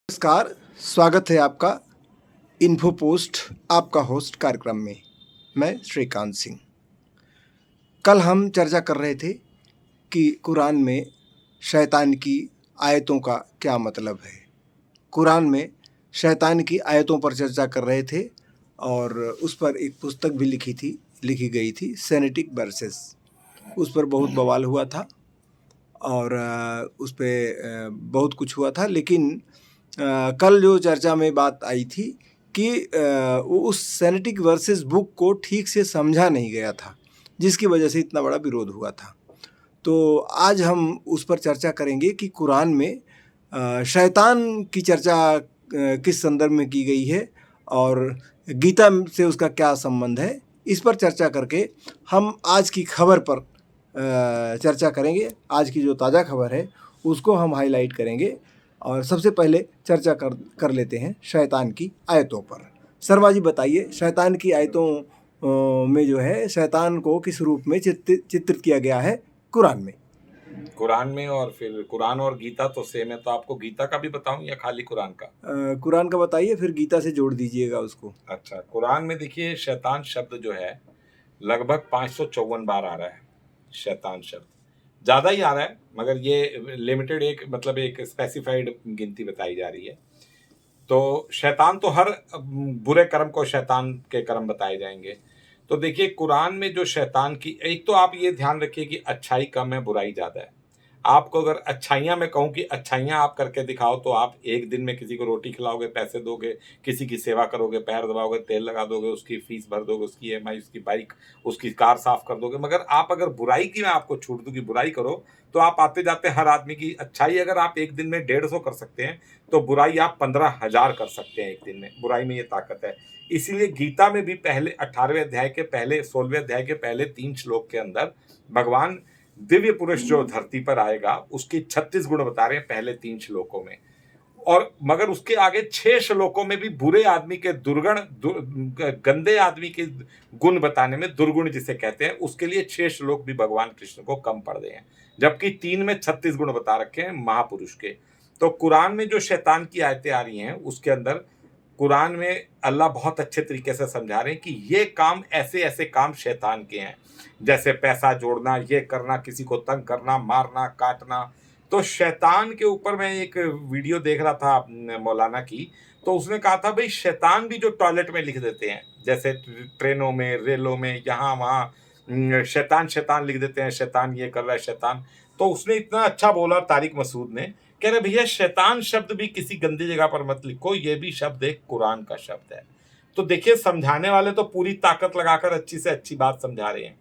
नमस्कार, स्वागत है आपका इन्फो पोस्ट आपका होस्ट कार्यक्रम में। मैं श्रीकांत सिंह। कल हम चर्चा कर रहे थे कि कुरान में शैतान की आयतों का क्या मतलब है। कुरान में शैतान की आयतों पर चर्चा कर रहे थे और उस पर एक पुस्तक भी लिखी गई थी, सेनेटिक वर्सेस। उस पर बहुत बवाल हुआ था और उस पर बहुत कुछ हुआ था, लेकिन कल जो चर्चा में बात आई थी कि उस सेनेटिक वर्सेस बुक को ठीक से समझा नहीं गया था, जिसकी वजह से इतना बड़ा विरोध हुआ था। तो आज हम उस पर चर्चा करेंगे कि कुरान में शैतान की चर्चा किस संदर्भ में की गई है और गीता से उसका क्या संबंध है। इस पर चर्चा करके हम आज की खबर पर चर्चा करेंगे। आज की जो ताज़ा खबर है उसको हम हाईलाइट करेंगे और सबसे पहले चर्चा कर लेते हैं शैतान की आयतों पर। शर्मा जी बताइए, शैतान की आयतों में जो है शैतान को किस रूप में चित्रित किया गया है कुरान में? कुरान में और फिर कुरान और गीता तो सेम है, तो आपको गीता का भी बताऊं या खाली कुरान का? कुरान का बताइए, फिर गीता से जोड़ दीजिएगा उसको। अच्छा, कुरान में देखिए शैतान शब्द जो है लगभग 554 बार आ रहा है। शैतान शब्द ज़्यादा ही आ रहा है, मगर ये लिमिटेड एक स्पेसिफाइड गिनती बताई जा रही है। तो शैतान तो हर बुरे कर्म को शैतान के कर्म बताए जाएंगे। तो देखिए कुरान में जो शैतान की, एक तो आप ये ध्यान रखिए कि अच्छाई कम है, बुराई ज़्यादा है। आपको अगर अच्छाइयाँ मैं कहूँ कि अच्छाइयाँ आप करके दिखाओ, तो आप एक दिन में किसी को रोटी खिलाओगे, पैसे दोगे, किसी की सेवा करोगे, पैर दबाओगे, तेल लगा दोगे, उसकी फीस भर दोगे, उसकी ईएमआई, उसकी बाइक, उसकी कार साफ कर दोगे। मगर आप अगर बुराई की मैं आपको छूट दूँ कि बुराई करो, तो आप आते जाते हर आदमी की अच्छाई अगर आप एक दिन में 150 कर सकते हैं, तो बुराई आप 15,000 कर सकते हैं एक दिन में। बुराई में ये ताकत है। इसीलिए गीता में भी पहले 18वें अध्याय के पहले 16वें अध्याय के पहले 3 श्लोक के अंदर भगवान दिव्य पुरुष जो धरती पर आएगा उसके 36 गुण बता रहे हैं पहले 3 श्लोकों में। और मगर उसके आगे 6 श्लोकों में भी बुरे आदमी के गंदे आदमी के गुण बताने में, दुर्गुण जिसे कहते हैं, उसके लिए 6 श्लोक भी भगवान कृष्ण को कम पड़ गए हैं, जबकि 3 में 36 गुण बता रखे हैं महापुरुष के। तो कुरान में जो शैतान की आयतें आ रही हैं उसके अंदर कुरान में अल्लाह बहुत अच्छे तरीके से समझा रहे हैं कि ये काम, ऐसे ऐसे काम शैतान के हैं, जैसे पैसा जोड़ना, ये करना, किसी को तंग करना, मारना, काटना। तो शैतान के ऊपर मैं एक वीडियो देख रहा था मौलाना की, तो उसने कहा था भाई शैतान भी जो टॉयलेट में लिख देते हैं, जैसे ट्रेनों में, रेलों में, यहाँ वहाँ शैतान शैतान लिख देते हैं, शैतान ये कर रहा है शैतान। तो उसने इतना अच्छा बोला तारिक मसूद ने, कह रहे भैया शैतान शब्द भी किसी गंदी जगह पर मत लिखो, ये भी शब्द एक कुरान का शब्द है। तो देखिए समझाने वाले तो पूरी ताकत लगाकर अच्छी से अच्छी बात समझा रहे हैं,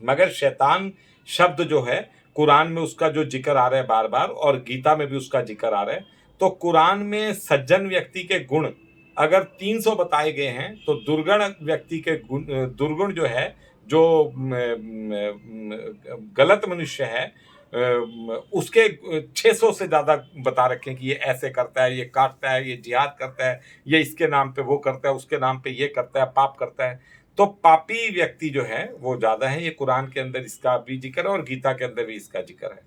मगर शैतान शब्द जो है कुरान में उसका जो जिक्र आ रहा है बार बार, और गीता में भी उसका जिक्र आ रहा है। तो कुरान में सज्जन व्यक्ति के गुण अगर 300 बताए गए हैं, तो दुर्गुण व्यक्ति के गुण, दुर्गुण जो है, जो गलत मनुष्य है, उसके 600 से ज्यादा बता रखे हैं कि ये ऐसे करता है, ये काटता है, ये जिहाद करता है, ये इसके नाम पे वो करता है, उसके नाम पे ये करता है, पाप करता है। तो पापी व्यक्ति जो है वो ज्यादा है। ये कुरान के अंदर इसका भी जिक्र है और गीता के अंदर भी इसका जिक्र है।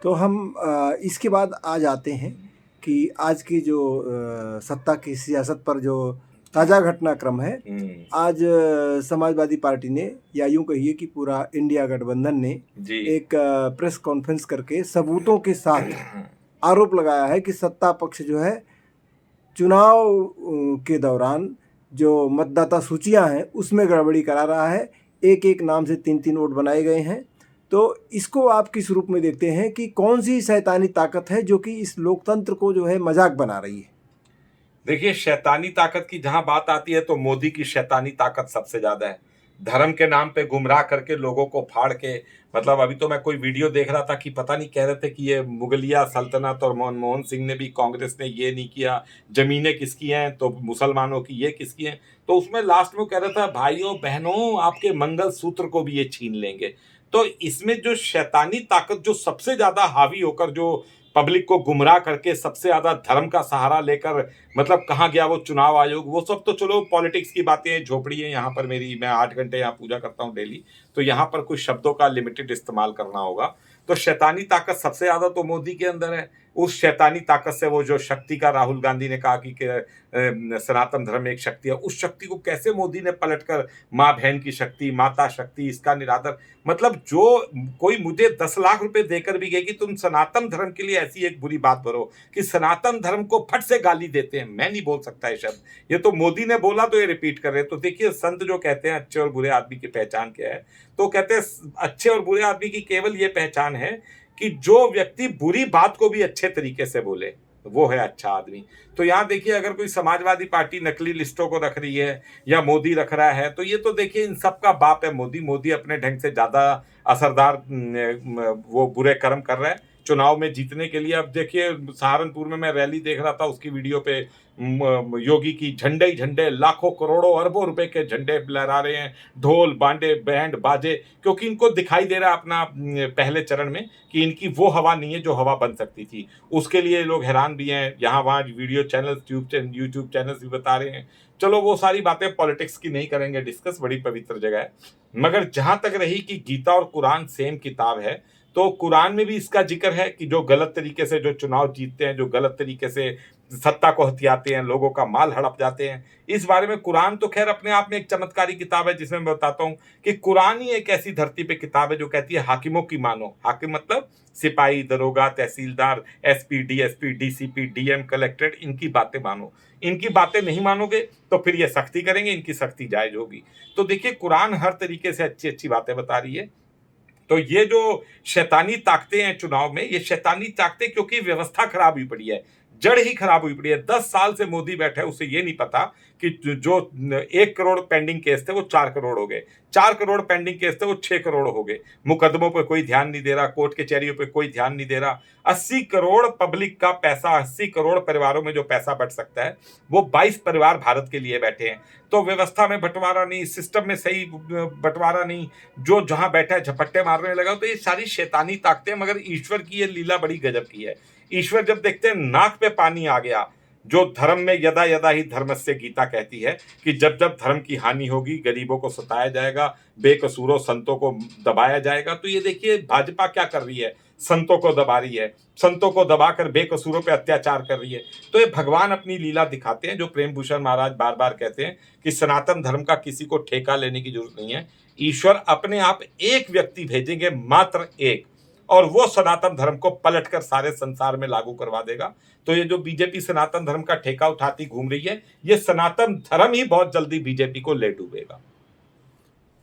तो हम इसके बाद आ जाते हैं कि आज की जो सत्ता की सियासत पर जो ताज़ा घटनाक्रम है। आज समाजवादी पार्टी ने, या यूं कहिए कि पूरा इंडिया गठबंधन ने जी एक प्रेस कॉन्फ्रेंस करके सबूतों के साथ आरोप लगाया है कि सत्ता पक्ष जो है चुनाव के दौरान जो मतदाता सूचियां हैं उसमें गड़बड़ी करा रहा है। एक एक नाम से 3-3 वोट बनाए गए हैं। तो इसको आप किस रूप में देखते हैं कि कौन सी शैतानी ताकत है जो कि इस लोकतंत्र को जो है मजाक बना रही है? देखिए शैतानी ताकत की जहां बात आती है तो मोदी की शैतानी ताकत सबसे ज्यादा है। धर्म के नाम पे गुमराह करके लोगों को फाड़ के, मतलब अभी तो मैं कोई वीडियो देख रहा था कि पता नहीं, कह रहे थे कि ये मुगलिया सल्तनत और मनमोहन सिंह ने भी, कांग्रेस ने ये नहीं किया, जमीनें किसकी हैं, तो मुसलमानों की, ये किसकी हैं। तो उसमें लास्ट में वो कह रहा था भाइयों बहनों आपके मंगल सूत्र को भी ये छीन लेंगे। तो इसमें जो शैतानी ताकत जो सबसे ज्यादा हावी होकर जो पब्लिक को गुमराह करके सबसे ज्यादा धर्म का सहारा लेकर, मतलब कहाँ गया वो चुनाव आयोग, वो सब तो चलो पॉलिटिक्स की बातें, झोपड़ी है यहाँ पर मेरी, मैं 8 घंटे यहाँ पूजा करता हूँ डेली, तो यहाँ पर कुछ शब्दों का लिमिटेड इस्तेमाल करना होगा। तो शैतानी ताकत सबसे ज्यादा तो मोदी के अंदर है। उस शैतानी ताकत से वो जो शक्ति का राहुल गांधी ने कहा कि सनातन धर्म एक शक्ति है, उस शक्ति को कैसे मोदी ने पलटकर माँ बहन की शक्ति, माता शक्ति, इसका निरादर, मतलब जो कोई मुझे 10 लाख रुपए देकर भी गए कि तुम सनातन धर्म के लिए ऐसी एक बुरी बात करो कि सनातन धर्म को फट से गाली देते हैं, मैं नहीं बोल सकता ये शब्द, ये तो मोदी ने बोला तो ये रिपीट कर रहे हैं। तो देखिए संत जो कहते हैं अच्छे और बुरे आदमी की पहचान क्या है, तो कहते हैं अच्छे और बुरे आदमी की केवल ये पहचान है कि जो व्यक्ति बुरी बात को भी अच्छे तरीके से बोले, वो है अच्छा आदमी। तो यहाँ देखिए अगर कोई समाजवादी पार्टी नकली लिस्टों को रख रही है या मोदी रख रहा है, तो ये तो देखिए इन सबका बाप है मोदी। मोदी अपने ढंग से ज्यादा असरदार वो बुरे कर्म कर रहा है चुनाव में जीतने के लिए। अब देखिए सहारनपुर में मैं रैली देख रहा था, उसकी वीडियो पे योगी की झंडे ही झंडे, लाखों करोड़ों अरबों रुपए के झंडे लहरा रहे हैं, ढोल बांडे बैंड बाजे, क्योंकि इनको दिखाई दे रहा है अपना पहले चरण में कि इनकी वो हवा नहीं है जो हवा बन सकती थी। उसके लिए लोग हैरान भी हैं, यहाँ वहाँ वीडियो चैनल्स, यूट्यूब चैनल्स भी बता रहे हैं। चलो वो सारी बातें पॉलिटिक्स की नहीं करेंगे डिस्कस, बड़ी पवित्र जगह है। मगर जहां तक रही कि गीता और कुरान सेम किताब है, तो कुरान में भी इसका जिक्र है कि जो गलत तरीके से जो चुनाव जीतते हैं, जो गलत तरीके से सत्ता को हथियाते हैं, लोगों का माल हड़प जाते हैं, इस बारे में कुरान तो खैर अपने आप में एक चमत्कारी किताब है, जिसमें मैं बताता हूँ कि कुरान ही एक ऐसी धरती पे किताब है जो कहती है हाकिमों की मानो। हाकिम मतलब सिपाही, दरोगा, तहसीलदार, SP, DSP, DCP, DM, collectorate, इनकी बातें मानो। इनकी बातें नहीं मानोगे तो फिर ये सख्ती करेंगे, इनकी सख्ती जायज होगी। तो देखिए कुरान हर तरीके से अच्छी अच्छी बातें बता रही है। तो ये जो शैतानी ताकतें हैं चुनाव में, ये शैतानी ताकतें क्योंकि व्यवस्था खराब हुई पड़ी है, जड़ ही खराब हुई पड़ी है। 10 साल से मोदी बैठे हैं, उसे ये नहीं पता कि जो 1 करोड़ पेंडिंग केस थे वो 4 करोड़ हो गए, 4 करोड़ पेंडिंग केस थे वो 6 करोड़ हो गए, मुकदमों पर कोई ध्यान नहीं दे रहा, कोर्ट कचहरियों पे कोई ध्यान नहीं दे रहा। 80 करोड़ पब्लिक का पैसा, 80 करोड़ परिवारों में जो पैसा बच सकता है, वो 22 परिवार भारत के लिए बैठे हैं। तो व्यवस्था में बंटवारा नहीं, सिस्टम में सही बंटवारा नहीं, जो जहां बैठा है झपट्टे मारने लगा। तो ये सारी शैतानी ताकतें, मगर ईश्वर की ये लीला बड़ी गजब की है। ईश्वर जब देखते हैं नाक पे पानी आ गया, जो धर्म में यदा यदा ही धर्मस्य गीता कहती है कि जब जब धर्म की हानि होगी, गरीबों को सताया जाएगा, बेकसूरों संतों को दबाया जाएगा। तो ये देखिए भाजपा क्या कर रही है, संतों को दबा रही है, संतों को दबाकर बेकसूरों पे अत्याचार कर रही है। तो ये भगवान अपनी लीला दिखाते हैं, जो प्रेम भूषण महाराज बार बार कहते हैं कि सनातन धर्म का किसी को ठेका लेने की जरूरत नहीं है। ईश्वर अपने आप एक व्यक्ति भेजेंगे, मात्र एक, और वो सनातन धर्म को पलटकर सारे संसार में लागू करवा देगा। तो ये जो बीजेपी सनातन धर्म का ठेका उठाती घूम रही है, ये सनातन धर्म ही बहुत जल्दी बीजेपी को ले डूबेगा।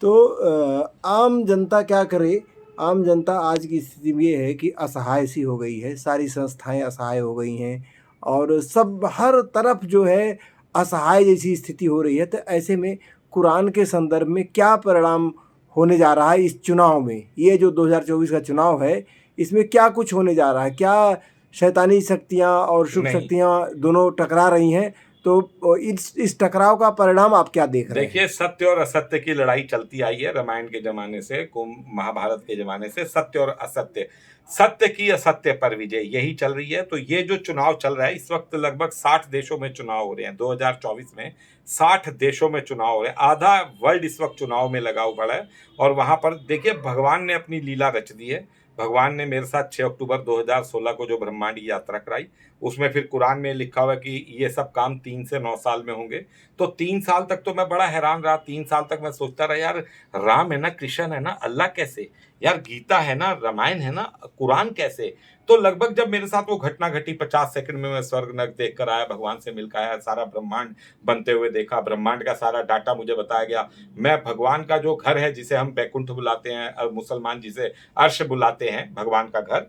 तो आम जनता क्या करे? आम जनता आज की स्थिति में ये है कि असहाय सी हो गई है, सारी संस्थाएं असहाय हो गई हैं और सब हर तरफ जो है असहाय जैसी स्थिति हो रही है। तो ऐसे में कुरान के संदर्भ में क्या परिणाम होने जा रहा है इस चुनाव में? ये जो 2024 का चुनाव है, इसमें क्या कुछ होने जा रहा है? क्या शैतानी शक्तियाँ और शुभ नहीं, शक्तियाँ दोनों टकरा रही हैं? तो इस टकराव का परिणाम आप क्या देख रहे हैं? देखिए सत्य और असत्य की लड़ाई चलती आई है रामायण के जमाने से, महाभारत के जमाने से। सत्य और असत्य, सत्य की असत्य पर विजय, यही चल रही है। तो ये जो चुनाव चल रहा है इस वक्त, लगभग 60 देशों में चुनाव हो रहे हैं। 2024 में 60 देशों में चुनाव हो रहे हैं, आधा वर्ल्ड इस वक्त चुनाव में लगा हुआ है। और वहां पर देखिए भगवान ने अपनी लीला रच दी है। भगवान ने मेरे साथ 6 अक्टूबर 2016 को जो ब्रह्मांड यात्रा कराई, उसमें फिर कुरान में लिखा हुआ है कि ये सब काम 3 से 9 साल में होंगे। तो 3 साल तक तो मैं बड़ा हैरान रहा। 3 साल तक मैं सोचता रहा, यार राम है ना, कृष्ण है ना, अल्लाह कैसे, यार गीता है ना, रामायण है ना, कुरान कैसे। तो लगभग जब मेरे साथ वो घटना घटी, 50 सेकंड में मैं स्वर्ग नर्क देख कर आया, भगवान से मिलकर आया, सारा ब्रह्मांड बनते हुए देखा, ब्रह्मांड का सारा डाटा मुझे बताया गया। मैं भगवान का जो घर है, जिसे हम बैकुंठ बुलाते हैं और मुसलमान जिसे अर्श बुलाते हैं, भगवान का घर,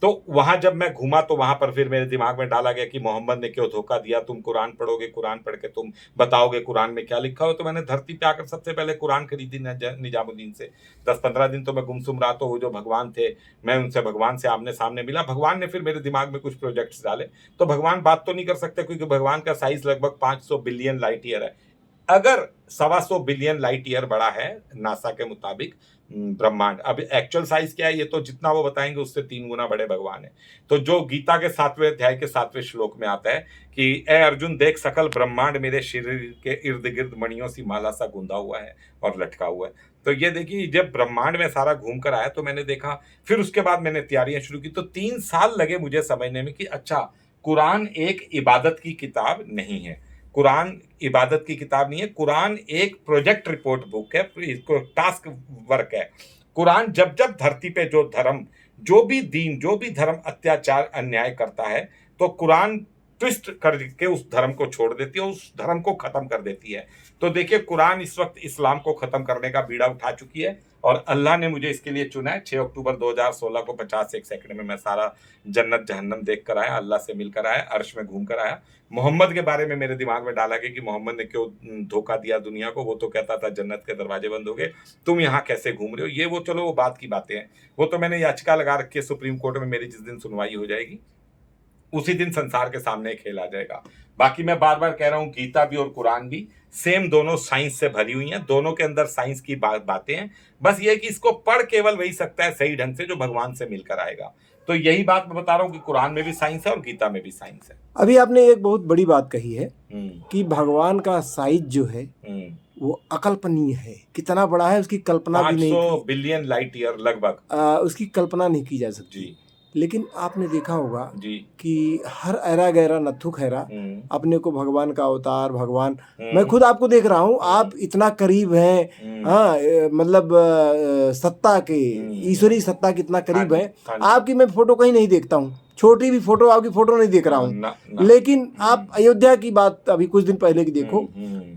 तो वहां जब मैं घूमा तो वहां पर फिर मेरे दिमाग में डाला गया कि मोहम्मद ने क्यों धोखा दिया, तुम कुरान पढ़ोगे, कुरान पढ़ के तुम बताओगे कुरान में क्या लिखा हो। तो मैंने धरती पे आकर सबसे पहले कुरान खरीदी निजामुद्दीन से। 10-15 दिन तो मैं गुमसुम रहा, तो वो जो भगवान थे, मैं उनसे भगवान से आमने सामने मिला। भगवान ने फिर मेरे दिमाग में कुछ प्रोजेक्ट्स डाले। तो भगवान बात तो नहीं कर सकते क्योंकि भगवान का साइज लगभग 500 बिलियन लाइट ईयर है। अगर 125 बिलियन लाइट ईयर बड़ा है नासा के मुताबिक ब्रह्मांड। अब एक्चुअल साइज क्या है ये तो जितना वो बताएंगे उससे 3 गुना बड़े भगवान है। तो जो गीता के 7वें अध्याय के 7वें श्लोक में आता है कि ए अर्जुन देख सकल ब्रह्मांड मेरे शरीर के इर्द गिर्द मणियों सी माला सा गुंदा हुआ है और लटका हुआ है। तो ये देखिए जब ब्रह्मांड में सारा घूम कर आया तो मैंने देखा, फिर उसके बाद मैंने तैयारियां शुरू की। तो 3 साल लगे मुझे समझने में कि अच्छा कुरान एक इबादत की किताब नहीं है, कुरान इबादत की किताब नहीं है, कुरान एक प्रोजेक्ट रिपोर्ट बुक है, इसको टास्क वर्क है। कुरान जब जब धरती पे जो धर्म, जो भी दीन, जो भी धर्म अत्याचार अन्याय करता है तो कुरान ट्विस्ट करके उस धर्म को छोड़ देती है, उस धर्म को खत्म कर देती है। तो देखिए कुरान इस वक्त इस्लाम को खत्म करने का बीड़ा उठा चुकी है और अल्लाह ने मुझे इसके लिए चुना है। 6 अक्टूबर 2016 को 51 सेकंड में मैं सारा जन्नत जहन्नम देख कर आया, अल्लाह से मिलकर आया, अर्श में घूम कर आया। मोहम्मद के बारे में मेरे दिमाग में डाला गया कि मोहम्मद ने क्यों धोखा दिया दुनिया को, वो तो कहता था जन्नत के दरवाजे बंद हो गए, तुम यहाँ कैसे घूम रहे हो। ये वो चलो वो बात की बातें हैं, वो तो मैंने याचिका लगा रखी है सुप्रीम कोर्ट में, मेरी जिस दिन सुनवाई हो जाएगी उसी दिन संसार के सामने एक खेल आ जाएगा। बाकी मैं बार बार कह रहा हूं गीता भी और कुरान भी सेम, दोनों साइंस से भरी हुई हैं, दोनों के अंदर साइंस की बातें हैं। बस ये कि इसको पढ़ केवल वही सकता है सही ढंग से जो भगवान से मिलकर आएगा। तो यही बात मैं बता रहा हूँ कि कुरान में भी साइंस है और गीता में भी साइंस है। अभी आपने एक बहुत बड़ी बात कही है कि भगवान का साइज जो है वो अकल्पनीय है। कितना बड़ा है उसकी कल्पना भी नहीं, 500 बिलियन लाइट ईयर लगभग, उसकी कल्पना नहीं की जा सकती जी। लेकिन आपने देखा होगा जी कि हर ऐरा गैरा नत्थु खैरा अपने को भगवान का अवतार, भगवान, मैं खुद आपको देख रहा हूँ, आप इतना करीब हैं, हाँ, मतलब सत्ता के, ईश्वरी सत्ता के इतना करीब है। आपकी मैं फोटो कहीं नहीं देखता हूँ, छोटी भी फोटो आपकी फोटो नहीं देख रहा हूँ, लेकिन आप अयोध्या की बात अभी कुछ दिन पहले की देखो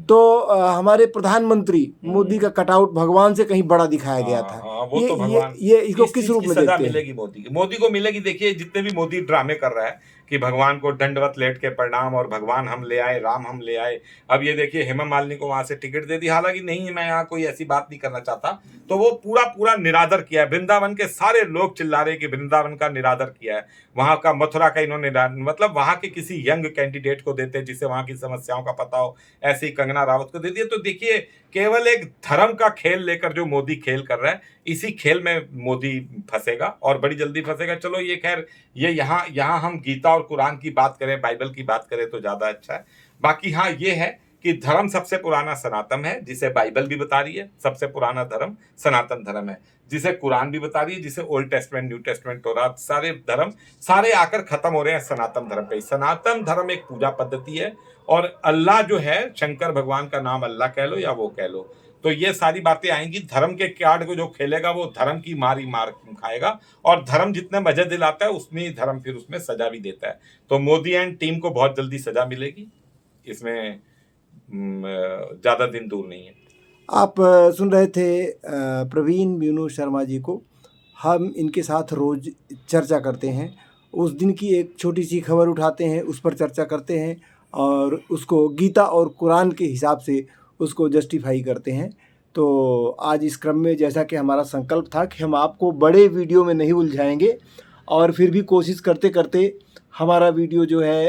तो हमारे प्रधानमंत्री मोदी का कटआउट भगवान से कहीं बड़ा दिखाया गया था। वो तो भगवान, ये इसको किस रूप में देखते हैं? मिलेगी मोदी को मिलेगी। देखिए जितने भी मोदी ड्रामे कर रहा है कि भगवान को दंडवत लेट के प्रणाम और भगवान हम ले आए, राम हम ले आए। अब ये देखिए हेमा मालिनी को वहां से टिकट दे दी, हालांकि नहीं मैं यहाँ कोई ऐसी बात नहीं करना चाहता, तो वो पूरा निरादर किया है। वृंदावन के सारे लोग चिल्ला रहे कि वृंदावन का निरादर किया है, वहां का मथुरा का इन्होंने, मतलब वहां के किसी यंग कैंडिडेट को देते जिसे वहां की समस्याओं का पता हो, ऐसे ही कंगना रावत को दे दिया। तो देखिए केवल एक धर्म का खेल लेकर जो मोदी खेल कर रहा है, इसी खेल में मोदी फंसेगा और बड़ी जल्दी फंसेगा। चलो ये खैर, ये यहाँ हम गीता और कुरान की बात करें, बाइबल की बात करें तो ज्यादा अच्छा है। बाकी हाँ ये है कि धर्म सबसे पुराना सनातन है, जिसे बाइबल भी बता रही है सबसे पुराना धर्म सनातन धर्म है, जिसे कुरान भी बता रही है, जिसे ओल्ड टेस्टमेंट, न्यू टेस्टमेंट, तौरात, सारे धर्म सारे आकर खत्म हो रहे हैं सनातन धर्म पे। सनातन धर्म एक पूजा पद्धति है और अल्लाह जो है, शंकर भगवान का नाम अल्लाह कह लो या वो कह लो, तो ये सारी बातें आएंगी। धर्म के कार्ड को जो खेलेगा वो धर्म की मार खाएगा और धर्म जितने मजे दिलाता है उतनी धर्म फिर उसमें सजा भी देता है। तो मोदी एंड टीम को बहुत जल्दी सजा मिलेगी, इसमें ज्यादा दिन दूर नहीं है। आप सुन रहे थे प्रवीण मीनू शर्मा जी को। हम इनके साथ रोज चर्चा करते हैं, उस दिन की एक छोटी सी खबर उठाते हैं, उस पर चर्चा करते हैं और उसको गीता और कुरान के हिसाब से उसको जस्टिफाई करते हैं। तो आज इस क्रम में जैसा कि हमारा संकल्प था कि हम आपको बड़े वीडियो में नहीं उलझाएंगे, और फिर भी कोशिश करते करते हमारा वीडियो जो है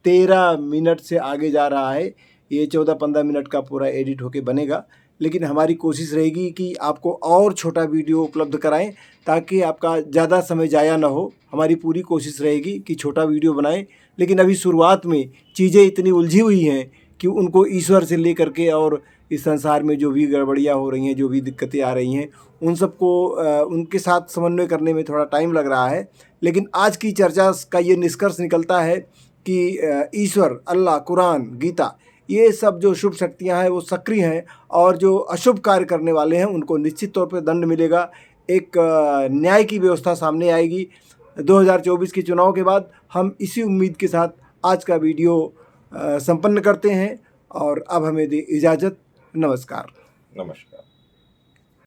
13 मिनट से आगे जा रहा है। ये 14-15 मिनट का पूरा एडिट होके बनेगा, लेकिन हमारी कोशिश रहेगी कि आपको और छोटा वीडियो उपलब्ध कराएं ताकि आपका ज़्यादा समय ज़ाया ना हो। हमारी पूरी कोशिश रहेगी कि छोटा वीडियो बनाएं, लेकिन अभी शुरुआत में चीज़ें इतनी उलझी हुई हैं कि उनको ईश्वर से लेकर के और इस संसार में जो भी गड़बड़ियाँ हो रही हैं, जो भी दिक्कतें आ रही हैं, उन सबको उनके साथ समन्वय करने में थोड़ा टाइम लग रहा है। लेकिन आज की चर्चा का ये निष्कर्ष निकलता है कि ईश्वर, अल्लाह, कुरान, गीता, ये सब जो शुभ शक्तियाँ हैं वो सक्रिय हैं और जो अशुभ कार्य करने वाले हैं उनको निश्चित तौर पर दंड मिलेगा। एक न्याय की व्यवस्था सामने आएगी। 2024 के चुनाव के बाद हम इसी उम्मीद के साथ आज का वीडियो संपन्न करते हैं और अब हमें दे इजाज़त। नमस्कार। नमस्कार।